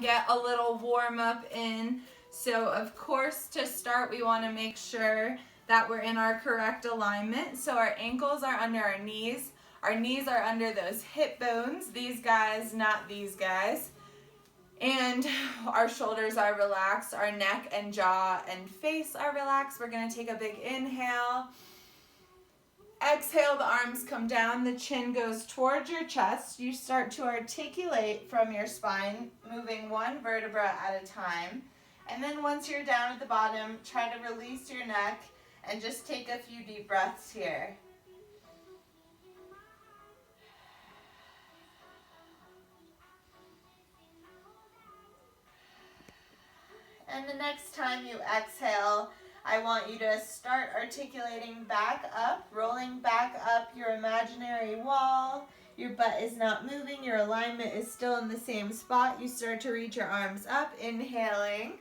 get a little warm up in. So of course, to start, we want to make sure that we're in our correct alignment. So our ankles are under our knees are under those hip bones, these guys, not these guys. And our shoulders are relaxed, our neck and jaw and face are relaxed. We're going to take a big inhale. Exhale, the arms come down, the chin goes towards your chest. You start to articulate from your spine, moving one vertebra at a time. And then once you're down at the bottom, try to release your neck and just take a few deep breaths here. And the next time you exhale, I want you to start articulating back up, rolling back up your imaginary wall. Your butt is not moving, your alignment is still in the same spot. You start to reach your arms up, inhaling.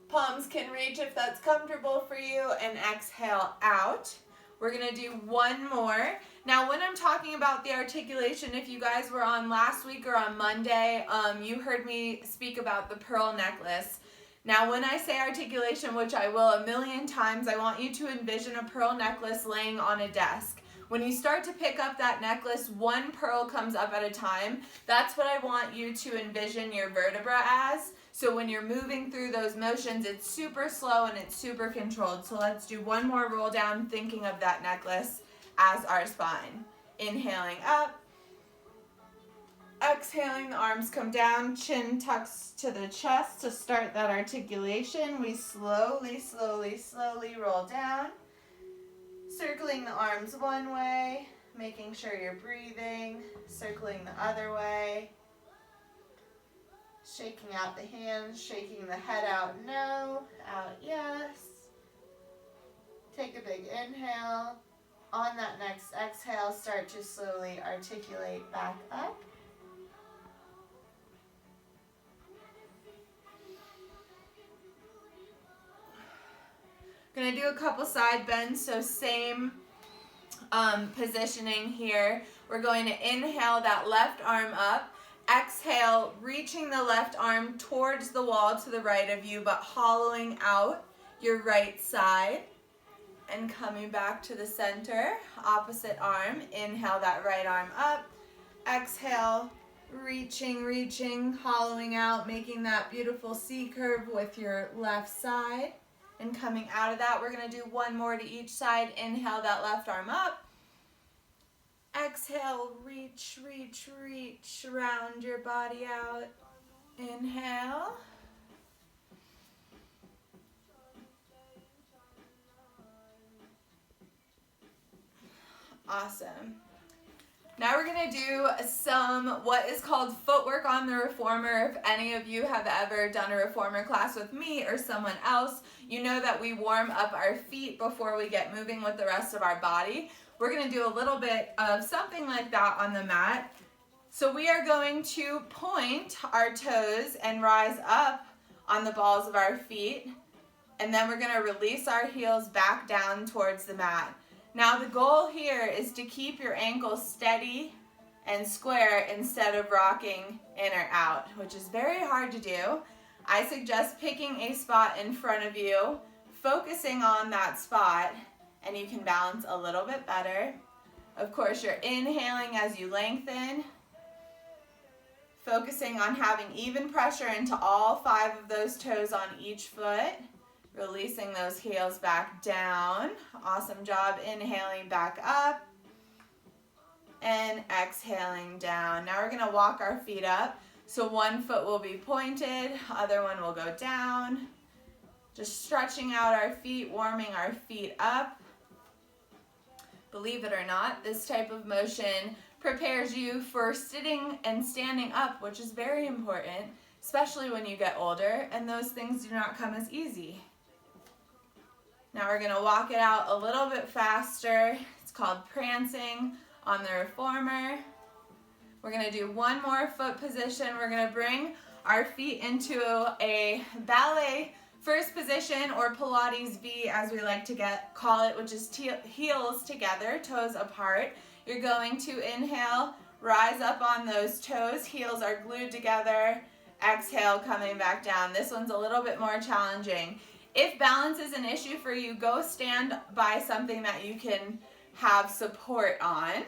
Palms can reach if that's comfortable for you, and exhale out. We're gonna do one more. Now, when I'm talking about the articulation, if you guys were on last week or on Monday, you heard me speak about the pearl necklace. Now, when I say articulation, which I will a million times, I want you to envision a pearl necklace laying on a desk. When you start to pick up that necklace, one pearl comes up at a time. That's what I want you to envision your vertebra as. So when you're moving through those motions, it's super slow and it's super controlled. So let's do one more roll down, thinking of that necklace as our spine. Inhaling up. Exhaling, the arms come down, chin tucks to the chest to start that articulation. We slowly, slowly, slowly roll down, circling the arms one way, making sure you're breathing, circling the other way, shaking out the hands, shaking the head out no, out yes. Take a big inhale. On that next exhale, start to slowly articulate back up. Gonna do a couple side bends, so same positioning here. We're going to inhale that left arm up, exhale, reaching the left arm towards the wall to the right of you, but hollowing out your right side and coming back to the center. Opposite arm, inhale that right arm up, exhale, reaching, hollowing out, making that beautiful C curve with your left side. And coming out of that, we're going to do one more to each side. Inhale that left arm up. Exhale, reach, round your body out. Inhale. Awesome. Now we're going to do some what is called footwork on the reformer. If any of you have ever done a reformer class with me or someone else, you know that we warm up our feet before we get moving with the rest of our body. We're going to do a little bit of something like that on the mat. So we are going to point our toes and rise up on the balls of our feet. And then we're going to release our heels back down towards the mat. Now the goal here is to keep your ankles steady and square instead of rocking in or out, which is very hard to do. I suggest picking a spot in front of you, focusing on that spot, and you can balance a little bit better. Of course, you're inhaling as you lengthen, focusing on having even pressure into all 5 of those toes on each foot. Releasing those heels back down. Awesome job. Inhaling back up and exhaling down. Now we're going to walk our feet up. So one foot will be pointed, other one will go down. Just stretching out our feet, warming our feet up. Believe it or not, this type of motion prepares you for sitting and standing up, which is very important, especially when you get older, and those things do not come as easy. Now we're going to walk it out a little bit faster. It's called prancing on the reformer. We're going to do one more foot position. We're going to bring our feet into a ballet first position, or Pilates V as we like to call it, which is heels together, toes apart. You're going to inhale, rise up on those toes, heels are glued together. Exhale, coming back down. This one's a little bit more challenging. If balance is an issue for you, go stand by something that you can have support on.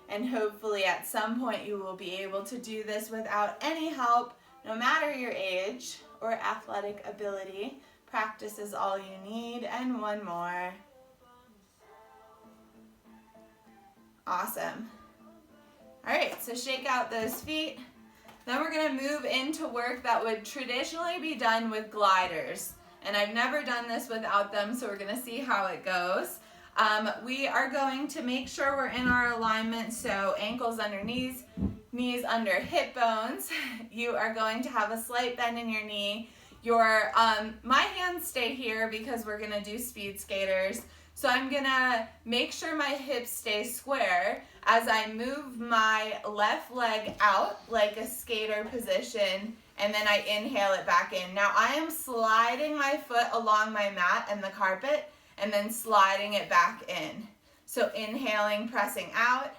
And hopefully at some point you will be able to do this without any help, no matter your age or athletic ability. Practice is all you need. And one more. Awesome. All right, so shake out those feet. Then we're gonna move into work that would traditionally be done with gliders. And I've never done this without them, so we're gonna see how it goes. We are going to make sure we're in our alignment, so ankles under knees, knees under hip bones. You are going to have a slight bend in your knee. My hands stay here because we're gonna do speed skaters. So I'm gonna make sure my hips stay square as I move my left leg out like a skater position, and then I inhale it back in. Now I am sliding my foot along my mat and the carpet, and then sliding it back in. So inhaling, pressing out,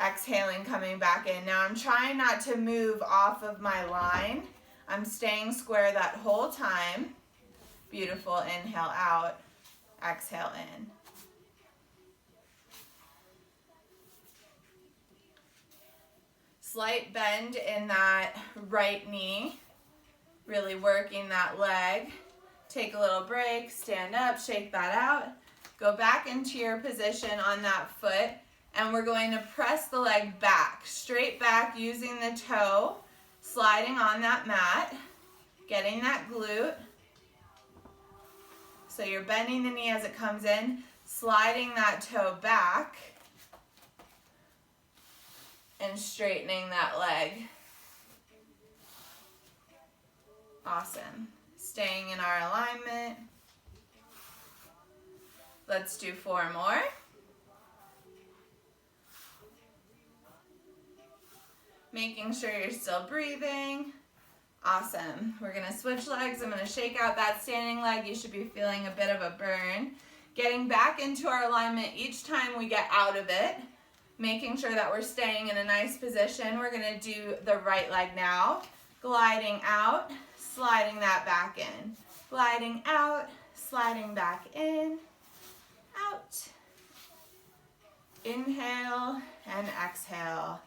exhaling, coming back in. Now I'm trying not to move off of my line. I'm staying square that whole time. Beautiful, inhale out, exhale in. Slight bend in that right knee, really working that leg. Take a little break, stand up, shake that out. Go back into your position on that foot, and we're going to press the leg back, straight back using the toe, sliding on that mat, getting that glute. So you're bending the knee as it comes in, sliding that toe back, and straightening that leg. Awesome. Staying in our alignment. Let's do 4 more. Making sure you're still breathing. Awesome. We're gonna switch legs. I'm gonna shake out that standing leg. You should be feeling a bit of a burn. Getting back into our alignment each time we get out of it. Making sure that we're staying in a nice position. We're gonna do the right leg now. Gliding out, sliding that back in. Gliding out, sliding back in, out. Inhale and exhale.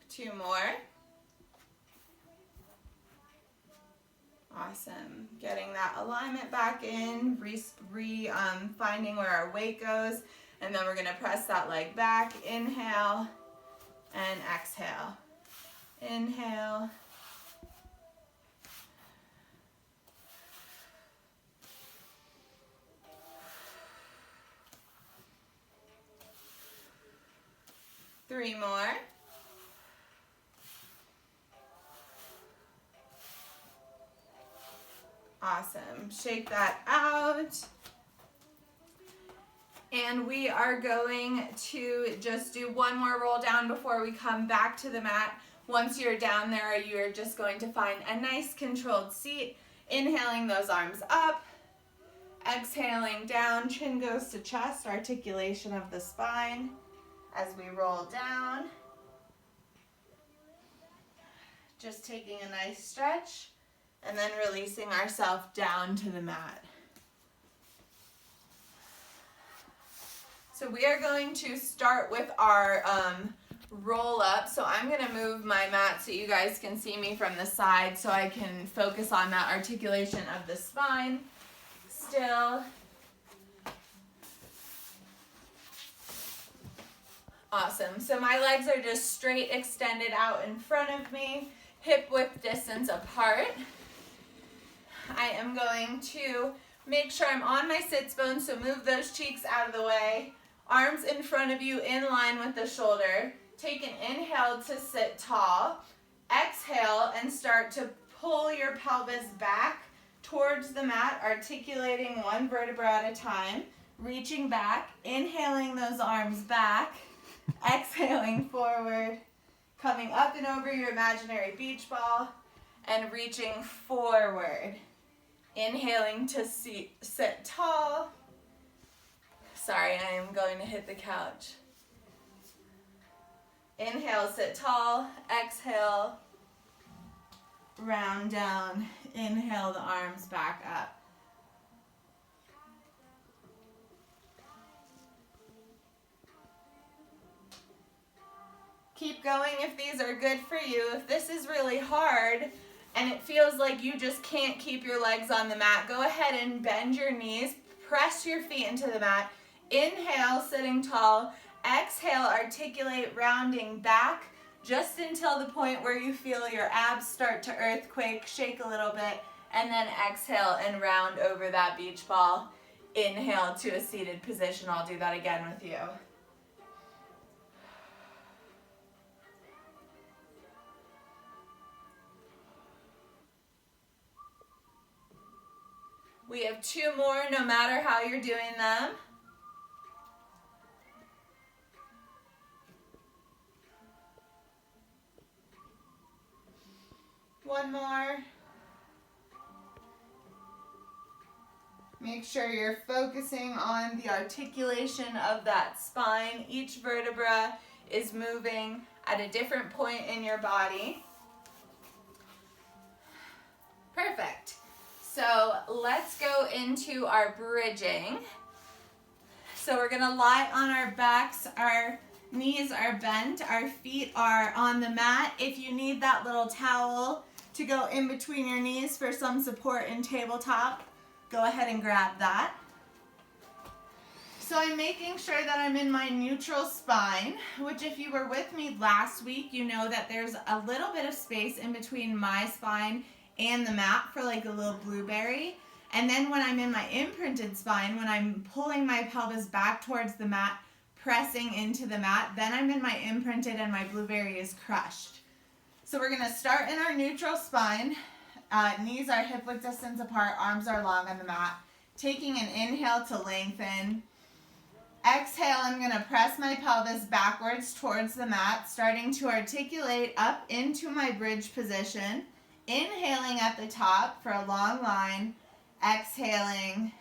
Two more. Awesome. Getting that alignment back in, finding where our weight goes, and then we're going to press that leg back. Inhale and exhale. Inhale. Three more. Awesome. Shake that out. And we are going to just do one more roll down before we come back to the mat. Once you're down there, you're just going to find a nice controlled seat. Inhaling those arms up. Exhaling down, chin goes to chest, articulation of the spine as we roll down. Just taking a nice stretch. And then releasing ourselves down to the mat. So we are going to start with our roll up. So I'm going to move my mat so you guys can see me from the side so I can focus on that articulation of the spine. Still. Awesome. So my legs are just straight extended out in front of me, hip width distance apart. I am going to make sure I'm on my sits bones, so move those cheeks out of the way. Arms in front of you in line with the shoulder. Take an inhale to sit tall. Exhale and start to pull your pelvis back towards the mat, articulating one vertebra at a time. Reaching back, inhaling those arms back. Exhaling forward. Coming up and over your imaginary beach ball and reaching forward. Inhaling to sit tall, Sorry, I am going to hit the couch. Inhale, sit tall. Exhale, round down. Inhale the arms back up. Keep going if these are good for you. If this is really hard and it feels like you just can't keep your legs on the mat, go ahead and bend your knees, press your feet into the mat. Inhale, sitting tall. Exhale, articulate, rounding back just until the point where you feel your abs start to earthquake, shake a little bit, and then exhale and round over that beach ball. Inhale to a seated position. I'll do that again with you. We have 2 more, no matter how you're doing them. One more. Make sure you're focusing on the articulation of that spine. Each vertebra is moving at a different point in your body. Perfect. So let's go into our bridging. So we're gonna lie on our backs, our knees are bent, our feet are on the mat. If you need that little towel to go in between your knees for some support in tabletop, go ahead and grab that. So I'm making sure that I'm in my neutral spine, which if you were with me last week, you know that there's a little bit of space in between my spine and the mat for like a little blueberry. And then when I'm in my imprinted spine, when I'm pulling my pelvis back towards the mat, pressing into the mat, then I'm in my imprinted and my blueberry is crushed. So we're gonna start in our neutral spine. Knees are hip-width distance apart, arms are long on the mat. Taking an inhale to lengthen. Exhale, I'm gonna press my pelvis backwards towards the mat, starting to articulate up into my bridge position. Inhaling at the top for a long line. Exhaling,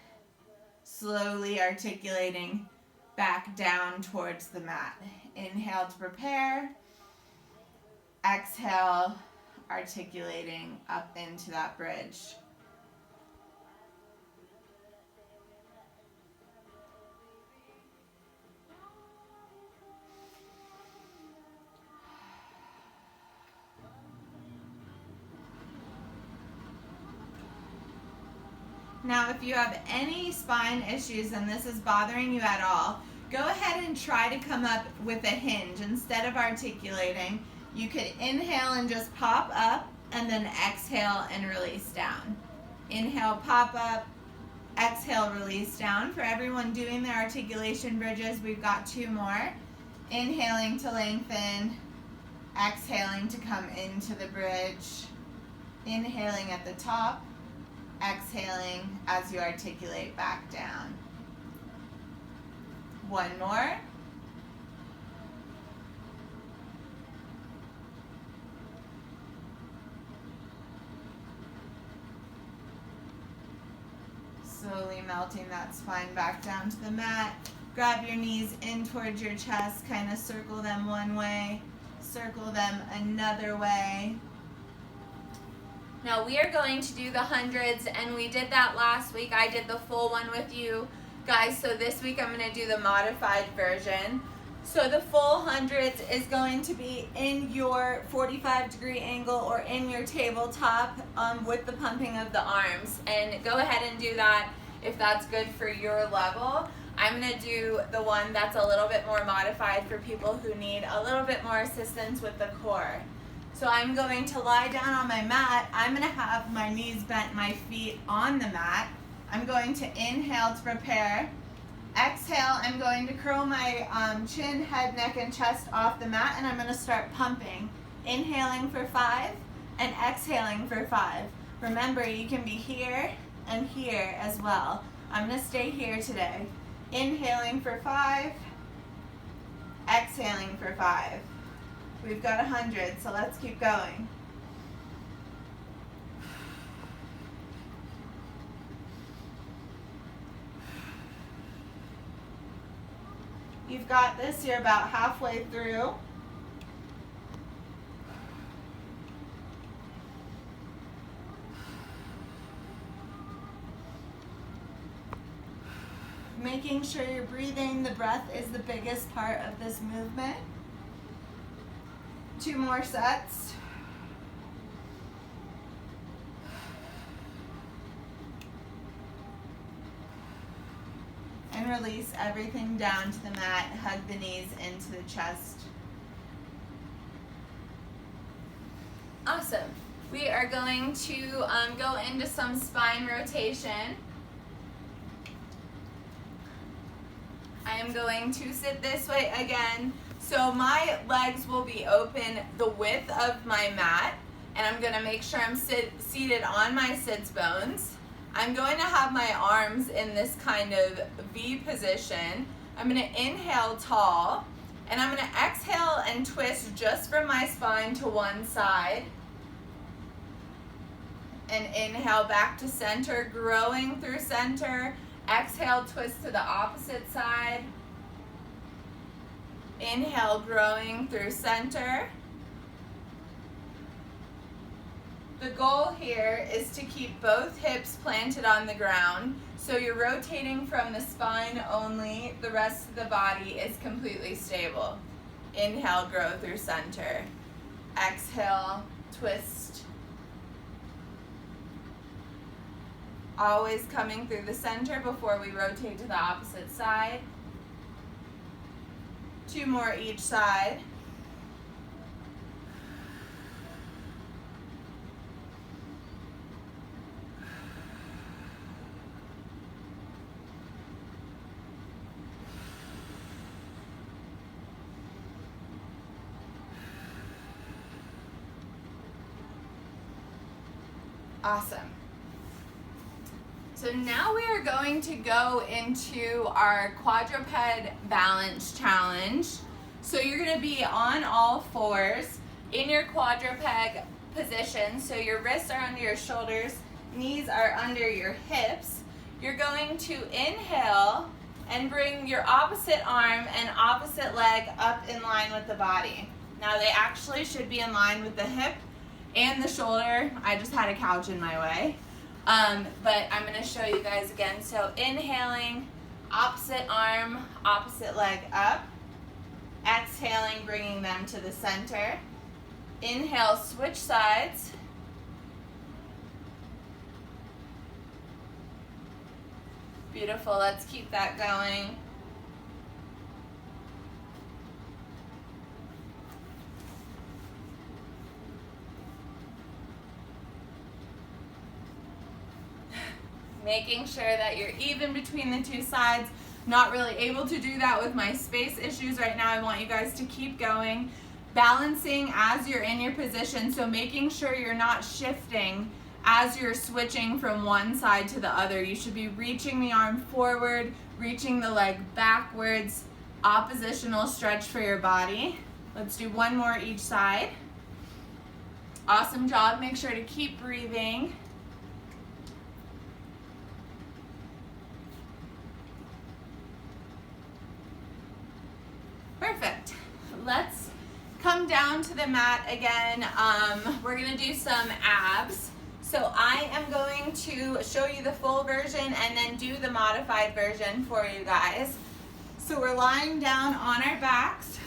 slowly articulating back down towards the mat. Inhale to prepare. Exhale, articulating up into that bridge. Now, if you have any spine issues and this is bothering you at all, go ahead and try to come up with a hinge. Instead of articulating, you could inhale and just pop up and then exhale and release down. Inhale, pop up, exhale, release down. For everyone doing their articulation bridges, we've got 2 more. Inhaling to lengthen, exhaling to come into the bridge. Inhaling at the top, exhaling as you articulate back down. 1 more. Slowly melting that spine back down to the mat. Grab your knees in towards your chest, kind of circle them one way, circle them another way. Now we are going to do the hundreds, and we did that last week. I did the full one with you guys, so this week I'm going to do the modified version. So the full hundreds is going to be in your 45-degree angle or in your tabletop with the pumping of the arms. And go ahead and do that if that's good for your level. I'm going to do the one that's a little bit more modified for people who need a little bit more assistance with the core. So I'm going to lie down on my mat. I'm going to have my knees bent, my feet on the mat. I'm going to inhale to prepare. Exhale, I'm going to curl my chin, head, neck, and chest off the mat, and I'm going to start pumping. Inhaling for 5 and exhaling for 5. Remember, you can be here and here as well. I'm going to stay here today. Inhaling for 5, exhaling for 5. We've got 100, so let's keep going. You've got this. You're about halfway through. Making sure you're breathing. The breath is the biggest part of this movement. 2 more sets. And release everything down to the mat. Hug the knees into the chest. Awesome. We are going to go into some spine rotation. I am going to sit this way again. So my legs will be open the width of my mat, and I'm going to make sure I'm seated on my sits bones. I'm going to have my arms in this kind of V position. I'm going to inhale tall, and I'm going to exhale and twist just from my spine to one side. And inhale back to center, growing through center. Exhale, twist to the opposite side. Inhale, growing through center. The goal here is to keep both hips planted on the ground. So you're rotating from the spine only. The rest of the body is completely stable. Inhale, grow through center. Exhale, twist. Always coming through the center before we rotate to the opposite side. 2 more each side. Awesome. So now we are going to go into our quadruped balance challenge. So you're going to be on all fours in your quadruped position. So your wrists are under your shoulders, knees are under your hips. You're going to inhale and bring your opposite arm and opposite leg up in line with the body. Now they actually should be in line with the hip and the shoulder. I just had a couch in my way. But I'm going to show you guys again. So inhaling, opposite arm, opposite leg up. Exhaling, bringing them to the center. Inhale, switch sides. Beautiful, let's keep that going. Making sure that you're even between the 2 sides. Not really able to do that with my space issues right now. I want you guys to keep going. Balancing as you're in your position, so making sure you're not shifting as you're switching from one side to the other. You should be reaching the arm forward, reaching the leg backwards. Oppositional stretch for your body. Let's do 1 more each side. Awesome job. Make sure to keep breathing. Perfect. Let's come down to the mat again. We're going to do some abs. So I am going to show you the full version and then do the modified version for you guys. So we're lying down on our backs.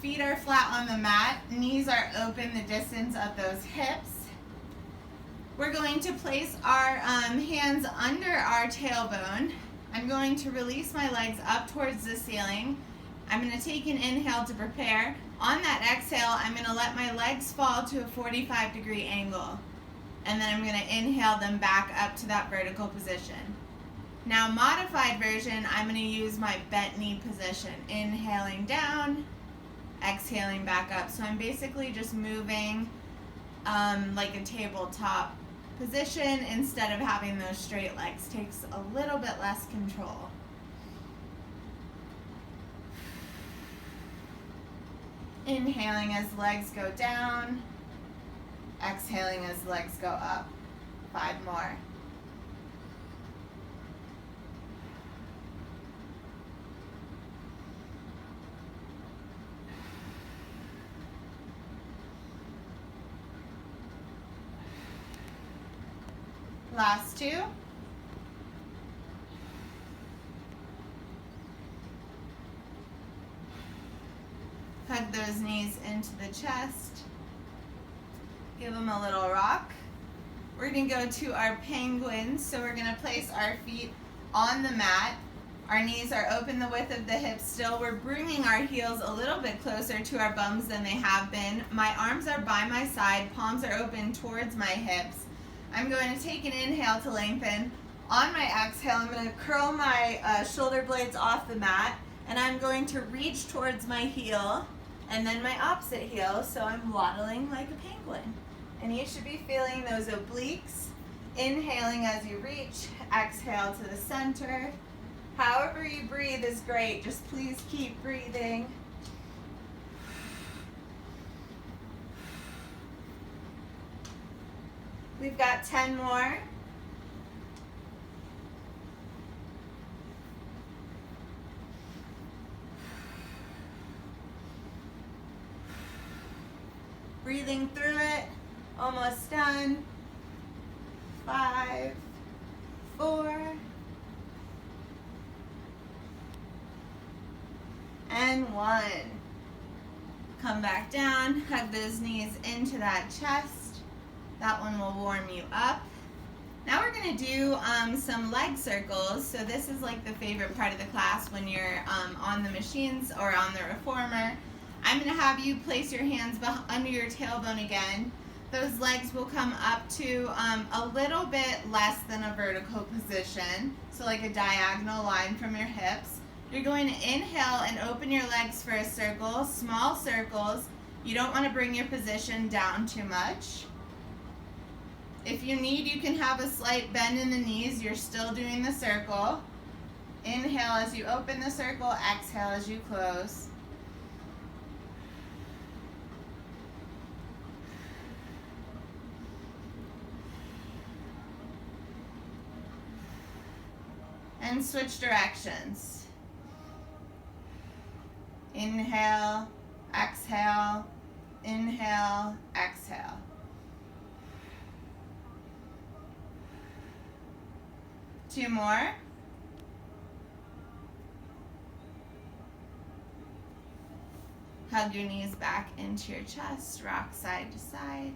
Feet are flat on the mat. Knees are open the distance of those hips. We're going to place our hands under our tailbone. I'm going to release my legs up towards the ceiling. I'm going to take an inhale to prepare. On that exhale, I'm going to let my legs fall to a 45-degree angle. And then I'm going to inhale them back up to that vertical position. Now, modified version, I'm going to use my bent knee position. Inhaling down, exhaling back up. So I'm basically just moving like a tabletop position instead of having those straight legs. Takes a little bit less control. Inhaling as legs go down, exhaling as legs go up. 5 more. Last two. Hug those knees into the chest. Give them a little rock. We're going to go to our penguins. So we're going to place our feet on the mat. Our knees are open the width of the hips still. We're bringing our heels a little bit closer to our bums than they have been. My arms are by my side. Palms are open towards my hips. I'm going to take an inhale to lengthen. On my exhale, I'm going to curl my shoulder blades off the mat. And I'm going to reach towards my heel and then my opposite heel. So I'm waddling like a penguin. And you should be feeling those obliques. Inhaling as you reach. Exhale to the center. However you breathe is great. Just please keep breathing. We've got 10 more. Breathing through it. Almost done. 5, 4, and 1. Come back down, hug those knees into that chest. That one will warm you up. Now we're going to do some leg circles. So this is like the favorite part of the class when you're on the machines or on the reformer. I'm going to have you place your hands under your tailbone again. Those legs will come up to a little bit less than a vertical position, so like a diagonal line from your hips. You're going to inhale and open your legs for a circle, small circles. You don't want to bring your position down too much. If you need, you can have a slight bend in the knees. You're still doing the circle. Inhale as you open the circle, exhale as you close. And switch directions. Inhale, exhale, inhale, exhale. Two more. Hug your knees back into your chest, rock side to side.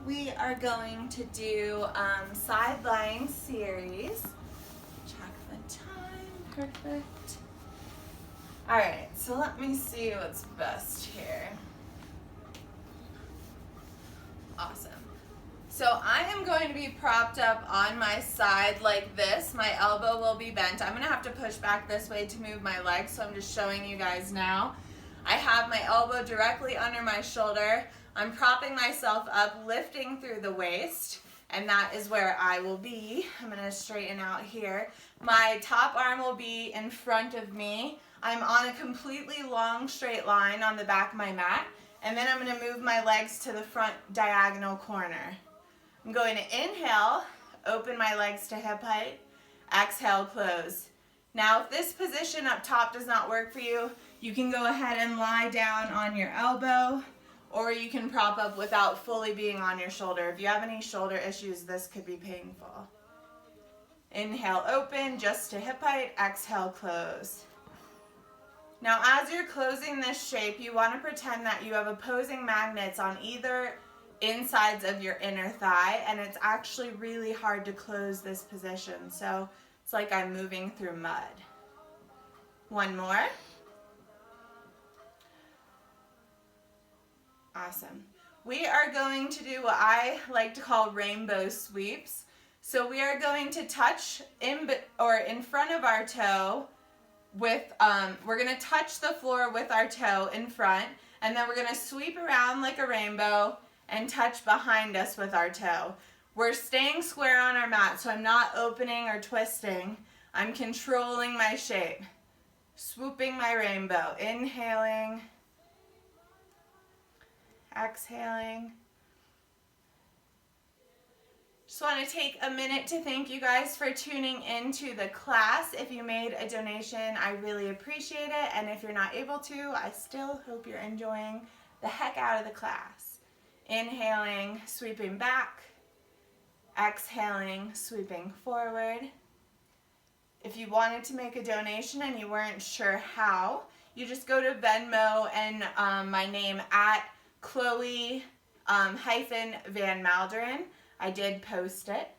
We are going to do side lying series. Check the time, perfect. All right, so let me see what's best here. Awesome. So I am going to be propped up on my side like this. My elbow will be bent. I'm gonna have to push back this way to move my legs, so I'm just showing you guys now. I have my elbow directly under my shoulder. I'm propping myself up, lifting through the waist, and that is where I will be. I'm gonna straighten out here. My top arm will be in front of me. I'm on a completely long straight line on the back of my mat, and then I'm gonna move my legs to the front diagonal corner. I'm going to inhale, open my legs to hip height, exhale, close. Now, if this position up top does not work for you, you can go ahead and lie down on your elbow, or you can prop up without fully being on your shoulder. If you have any shoulder issues, this could be painful. Inhale, open, just to hip height, exhale, close. Now, as you're closing this shape, you want to pretend that you have opposing magnets on either insides of your inner thigh, and it's actually really hard to close this position. So it's like I'm moving through mud. One more. Awesome. We are going to do what I like to call rainbow sweeps. So we are going to touch in front of our toe with, we're going to touch the floor with our toe in front, and then we're going to sweep around like a rainbow and touch behind us with our toe. We're staying square on our mat, so I'm not opening or twisting. I'm controlling my shape. Swooping my rainbow. Inhaling. Exhaling. Just want to take a minute to thank you guys for tuning into the class. If you made a donation, I really appreciate it. And if you're not able to, I still hope you're enjoying the heck out of the class. Inhaling, sweeping back. Exhaling, sweeping forward. If you wanted to make a donation and you weren't sure how, you just go to Venmo and my name at Chloe Van Malderen. I did post it.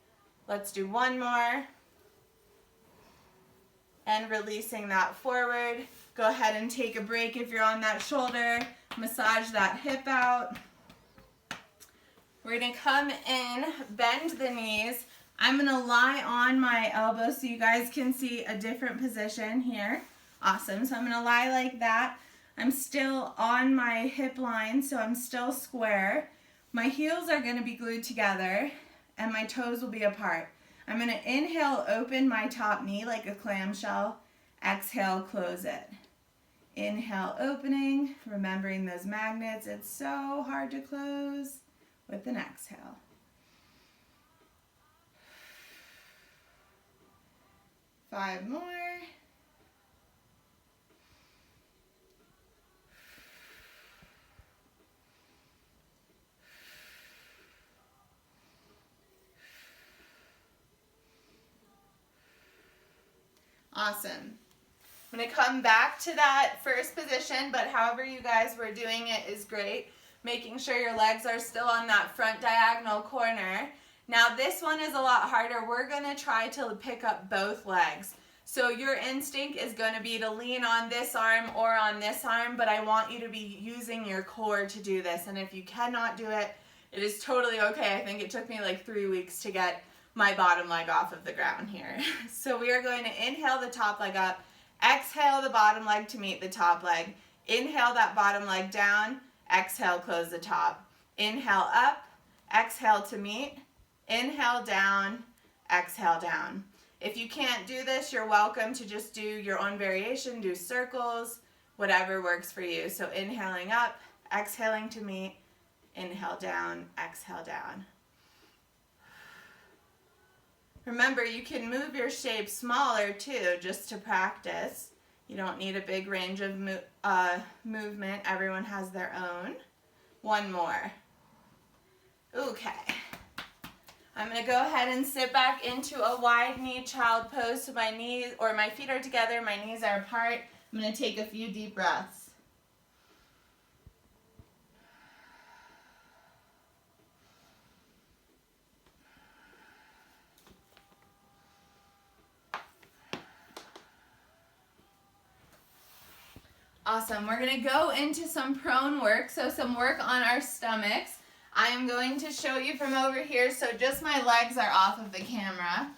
Let's do one more. And releasing that forward. Go ahead and take a break if you're on that shoulder. Massage that hip out. We're going to come in, bend the knees. I'm going to lie on my elbows so you guys can see a different position here. Awesome. So I'm going to lie like that. I'm still on my hip line, so I'm still square. My heels are going to be glued together, and my toes will be apart. I'm going to inhale, open my top knee like a clamshell. Exhale, close it. Inhale, opening, remembering those magnets. It's so hard to close with an exhale. Five more. Awesome. I'm going to come back to that first position, but however you guys were doing it is great. Making sure your legs are still on that front diagonal corner. Now this one is a lot harder. We're going to try to pick up both legs. So your instinct is going to be to lean on this arm or on this arm, but I want you to be using your core to do this. And if you cannot do it, it is totally okay. I think it took me like 3 weeks to get my bottom leg off of the ground here. So we are going to inhale the top leg up, exhale the bottom leg to meet the top leg, inhale that bottom leg down, exhale, close the top. Inhale up, exhale to meet, inhale down, exhale down. If you can't do this, you're welcome to just do your own variation, do circles, whatever works for you. So inhaling up, exhaling to meet, inhale down, exhale down. Remember, you can move your shape smaller too, just to practice. You don't need a big range of movement. Everyone has their own. One more. Okay. I'm going to go ahead and sit back into a wide knee child pose so my knees or my feet are together, my knees are apart. I'm going to take a few deep breaths. Awesome. We're going to go into some prone work, so some work on our stomachs. I am going to show you from over here, so just my legs are off of the camera.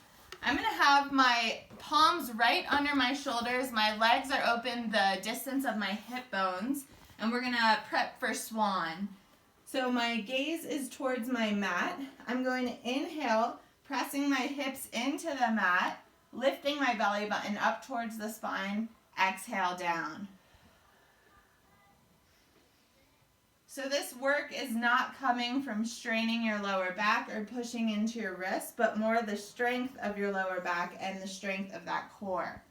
I'm going to have my palms right under my shoulders. My legs are open the distance of my hip bones, and we're going to prep for swan. So my gaze is towards my mat. I'm going to inhale, pressing my hips into the mat, lifting my belly button up towards the spine. Exhale down. So this work is not coming from straining your lower back or pushing into your wrists, but more the strength of your lower back and the strength of that core.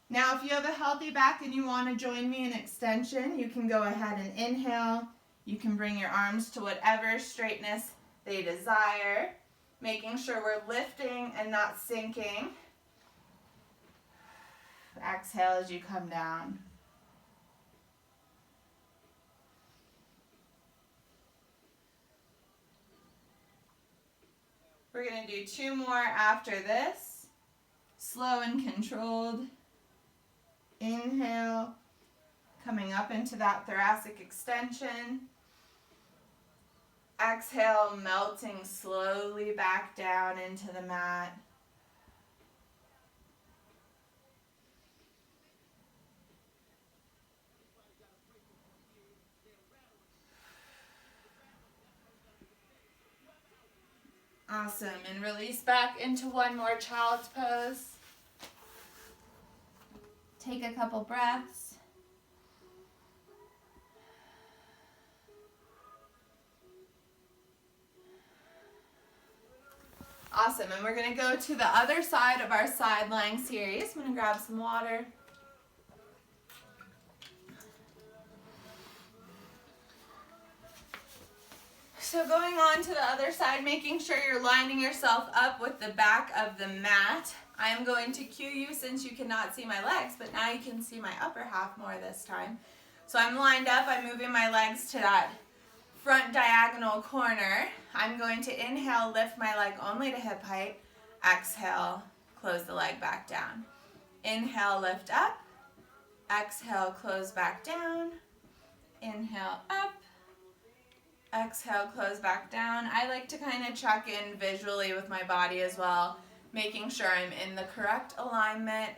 Now, if you have a healthy back and you want to join me in extension, you can go ahead and inhale. You can bring your arms to whatever straightness they desire, making sure we're lifting and not sinking. Exhale as you come down. We're going to do 2 more after this. Slow and controlled. Inhale, coming up into that thoracic extension. Exhale, melting slowly back down into the mat. Awesome, and release back into one more child's pose. Take a couple breaths. Awesome, and we're going to go to the other side of our side lying series. I'm going to grab some water. So going on to the other side, making sure you're lining yourself up with the back of the mat. I am going to cue you since you cannot see my legs, but now you can see my upper half more this time. So I'm lined up, I'm moving my legs to that front diagonal corner. I'm going to inhale, lift my leg only to hip height. Exhale, close the leg back down. Inhale, lift up. Exhale, close back down. Inhale, up. Exhale, close back down. I like to kind of check in visually with my body as well, making sure I'm in the correct alignment.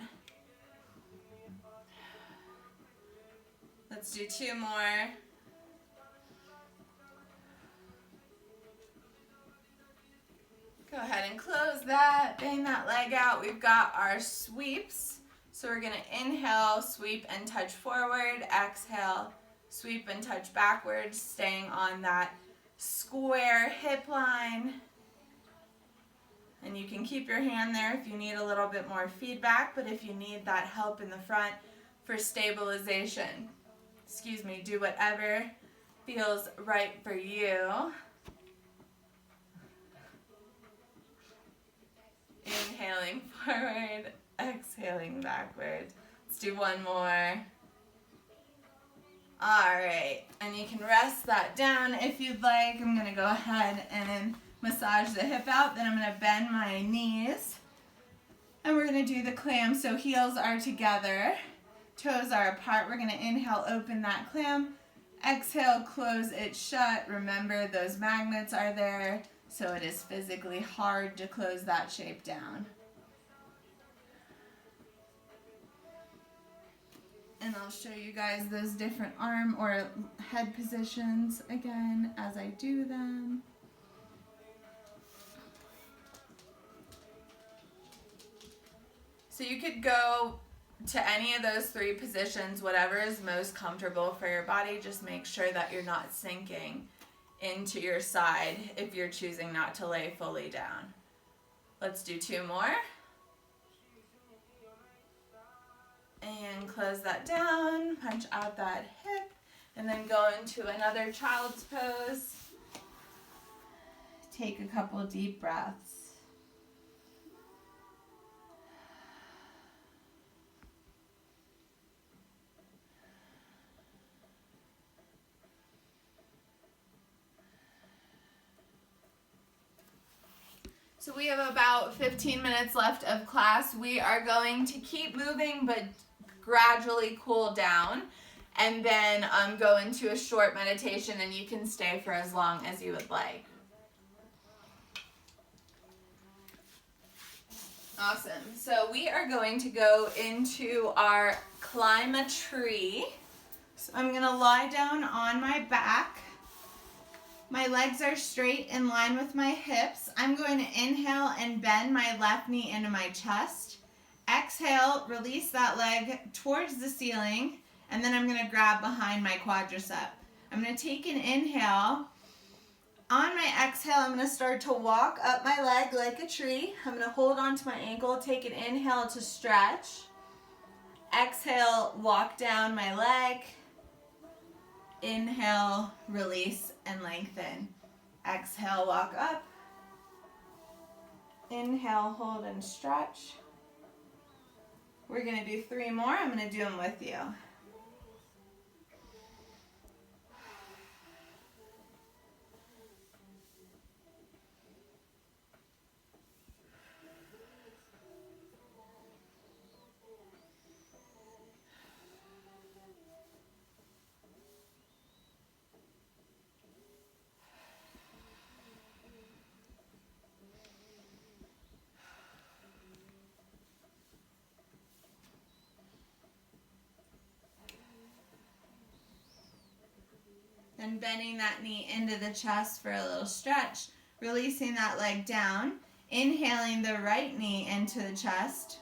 Let's do 2 more. Go ahead and close that, bang that leg out. We've got our sweeps. So we're gonna inhale, sweep and touch forward. Exhale, sweep and touch backwards, staying on that square hip line. And you can keep your hand there if you need a little bit more feedback, but if you need that help in the front for stabilization, do whatever feels right for you. Inhaling forward, exhaling backward. Let's do 1 more. All right, and you can rest that down if you'd like. I'm gonna go ahead and massage the hip out, then I'm gonna bend my knees. And we're gonna do the clam, so heels are together, toes are apart. We're gonna inhale, open that clam. Exhale, close it shut. Remember, those magnets are there, so it is physically hard to close that shape down. And I'll show you guys those different arm or head positions again as I do them. So you could go to any of those 3 positions, whatever is most comfortable for your body. Just make sure that you're not sinking into your side if you're choosing not to lay fully down. Let's do 2 more. And close that down, punch out that hip, and then go into another child's pose. Take a couple deep breaths. So we have about 15 minutes left of class. We are going to keep moving, but gradually cool down, and then go into a short meditation, and you can stay for as long as you would like. Awesome. So we are going to go into our climb a tree. So I'm going to lie down on my back. My legs are straight in line with my hips. I'm going to inhale and bend my left knee into my chest. Exhale, release that leg towards the ceiling, and then I'm going to grab behind my quadricep. I'm going to take an inhale. On my exhale, I'm going to start to walk up my leg like a tree. I'm going to hold onto my ankle, take an inhale to stretch. Exhale, walk down my leg. Inhale, release, and lengthen. Exhale, walk up. Inhale, hold, and stretch. We're going to do 3 more. I'm going to do them with you. Then bending that knee into the chest for a little stretch, releasing that leg down, inhaling the right knee into the chest.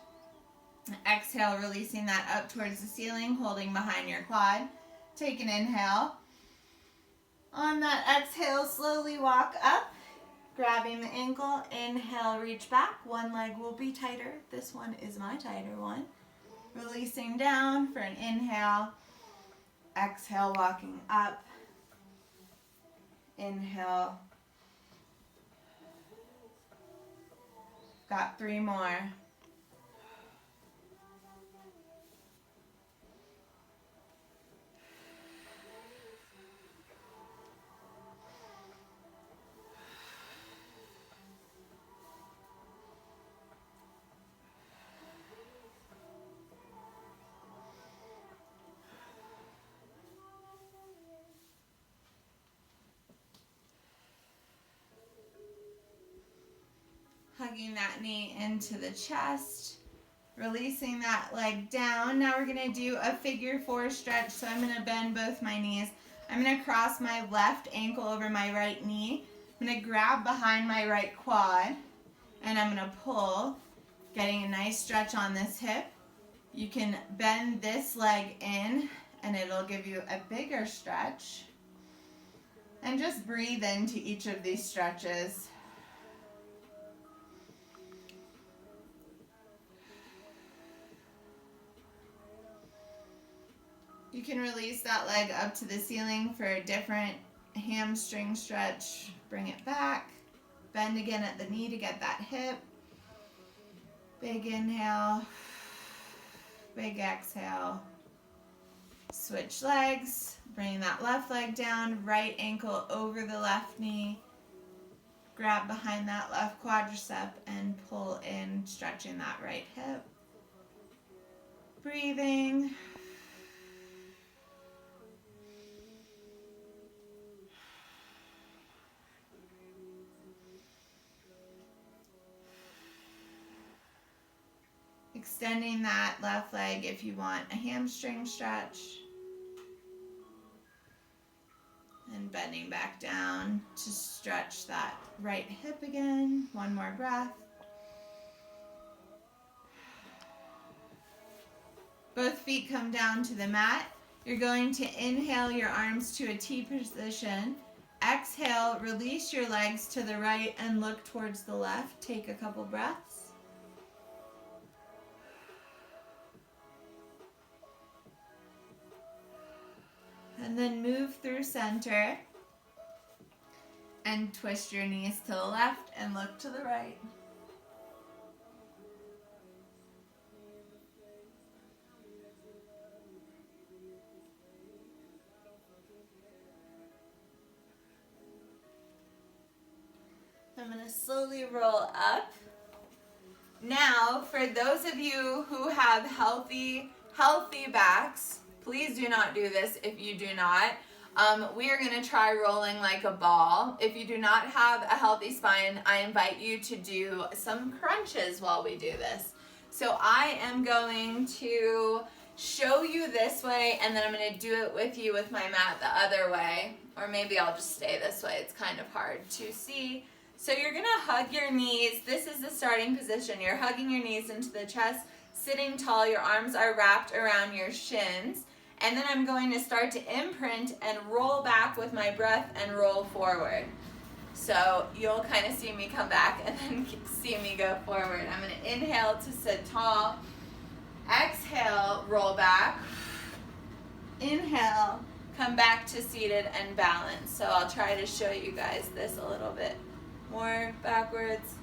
Exhale, releasing that up towards the ceiling, holding behind your quad. Take an inhale. On that exhale, slowly walk up, grabbing the ankle. Inhale, reach back. One leg will be tighter. This one is my tighter one. Releasing down for an inhale. Exhale, walking up. Inhale. Got 3 more. Hugging that knee into the chest, releasing that leg down. Now we're gonna do a figure 4 stretch. So I'm gonna bend both my knees. I'm gonna cross my left ankle over my right knee. I'm gonna grab behind my right quad and I'm gonna pull, getting a nice stretch on this hip. You can bend this leg in and it'll give you a bigger stretch. And just breathe into each of these stretches. You can release that leg up to the ceiling for a different hamstring stretch. Bring it back. Bend again at the knee to get that hip. Big inhale. Big exhale. Switch legs. Bring that left leg down. Right ankle over the left knee. Grab behind that left quadricep and pull in, stretching that right hip. Breathing. Extending that left leg if you want a hamstring stretch. And bending back down to stretch that right hip again. One more breath. Both feet come down to the mat. You're going to inhale your arms to a T position. Exhale, release your legs to the right and look towards the left. Take a couple breaths. And then move through center and twist your knees to the left and look to the right. I'm going to slowly roll up. Now, for those of you who have healthy backs, please do not do this if you do not. We are going to try rolling like a ball. If you do not have a healthy spine, I invite you to do some crunches while we do this. So I am going to show you this way, and then I'm going to do it with you with my mat the other way. Or maybe I'll just stay this way. It's kind of hard to see. So you're going to hug your knees. This is the starting position. You're hugging your knees into the chest, sitting tall. Your arms are wrapped around your shins. And then I'm going to start to imprint and roll back with my breath and roll forward. So you'll kind of see me come back and then see me go forward. I'm going to inhale to sit tall. Exhale, roll back. Inhale, come back to seated and balance. So I'll try to show you guys this a little bit more backwards.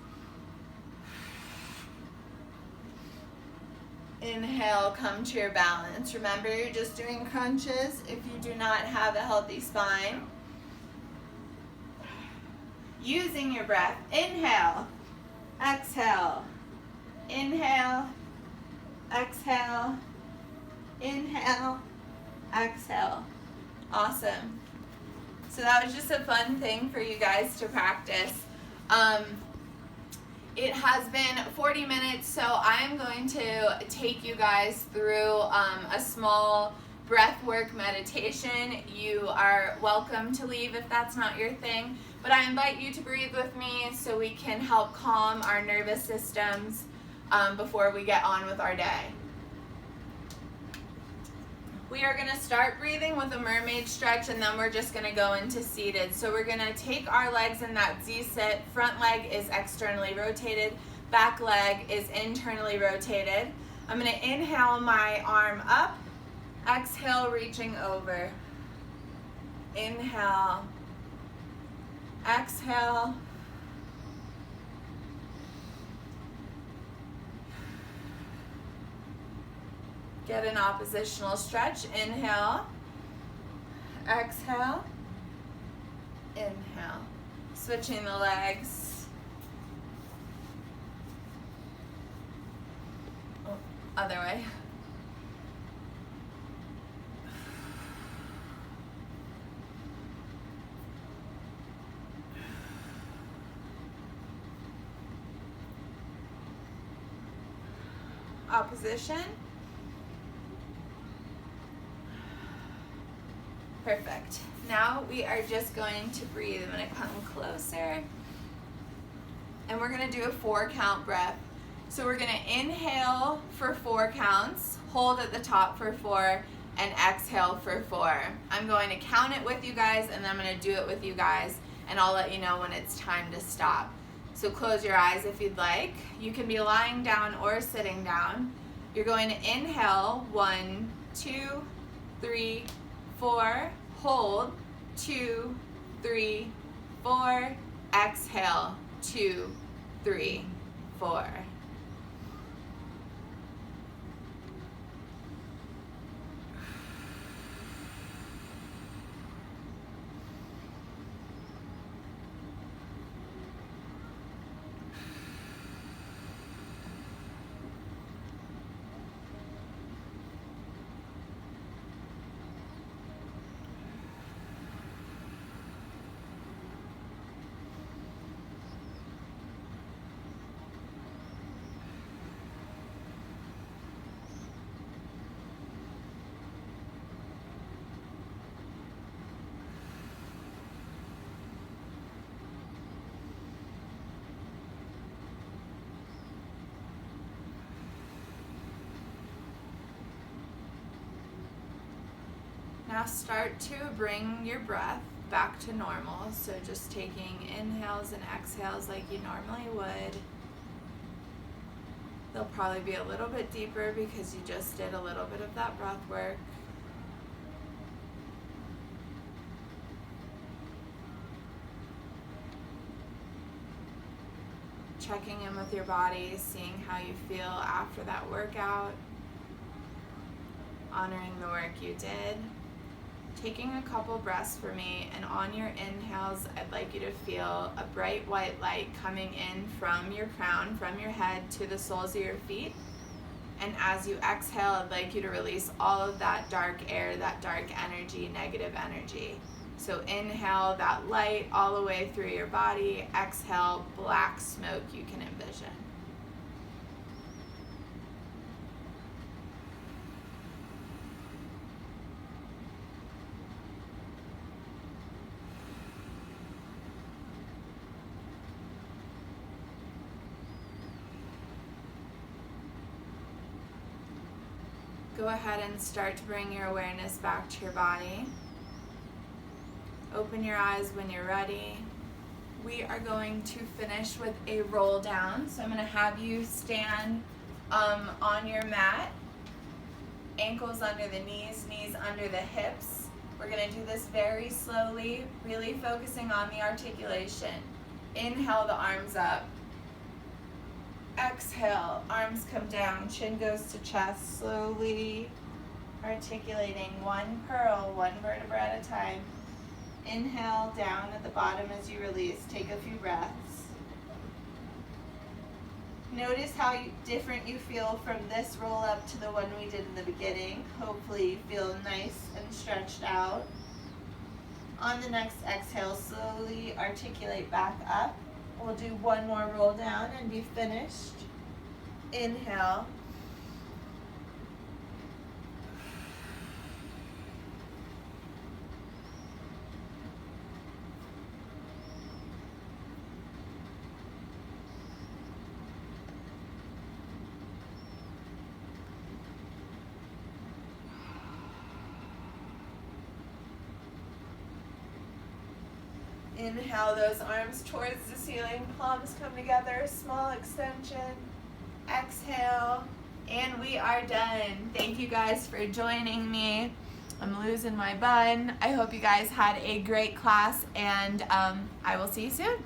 Inhale, come to your balance. Remember, you're just doing crunches if you do not have a healthy spine. Using your breath. Inhale, exhale, inhale, exhale, inhale, exhale. Awesome. So that was just a fun thing for you guys to practice. It has been 40 minutes, so I'm going to take you guys through a small breath work meditation. You are welcome to leave if that's not your thing, but I invite you to breathe with me so we can help calm our nervous systems before we get on with our day. We are going to start breathing with a mermaid stretch, and then we're just going to go into seated. So we're going to take our legs in that Z-sit. Front leg is externally rotated. Back leg is internally rotated. I'm going to inhale my arm up. Exhale, reaching over. Inhale. Exhale. Get an oppositional stretch. Inhale. Exhale. Inhale. Switching the legs. Oh, other way. Opposition. Perfect. Now we are just going to breathe. I'm going to come closer. And we're going to do a 4-count breath. So we're going to inhale for 4 counts, hold at the top for 4, and exhale for 4. I'm going to count it with you guys, and then I'm going to do it with you guys, and I'll let you know when it's time to stop. So close your eyes if you'd like. You can be lying down or sitting down. You're going to inhale, 1, 2, 3, 4, hold, 2, 3, 4, exhale, 2, 3, 4. Now start to bring your breath back to normal. So just taking inhales and exhales like you normally would. They'll probably be a little bit deeper because you just did a little bit of that breath work. Checking in with your body, seeing how you feel after that workout. Honoring the work you did. Taking a couple breaths for me, and on your inhales, I'd like you to feel a bright white light coming in from your crown, from your head to the soles of your feet. And as you exhale, I'd like you to release all of that dark air, that dark energy, negative energy. So inhale that light all the way through your body. Exhale, black smoke you can envision. Go ahead and start to bring your awareness back to your body. Open your eyes when you're ready. We are going to finish with a roll down. So I'm going to have you stand on your mat, ankles under the knees, knees under the hips. We're going to do this very slowly, really focusing on the articulation. Inhale the arms up. Exhale, arms come down, chin goes to chest, slowly articulating one pearl, one vertebra at a time. Inhale down at the bottom as you release. Take a few breaths. Notice how different you feel from this roll up to the one we did in the beginning. Hopefully you feel nice and stretched out. On the next exhale, slowly articulate back up. We'll do one more roll down and be finished. Inhale. Inhale those arms towards the ceiling, palms come together, small extension. Exhale, and we are done. Thank you guys for joining me. I'm losing my bun. I hope you guys had a great class, and I will see you soon.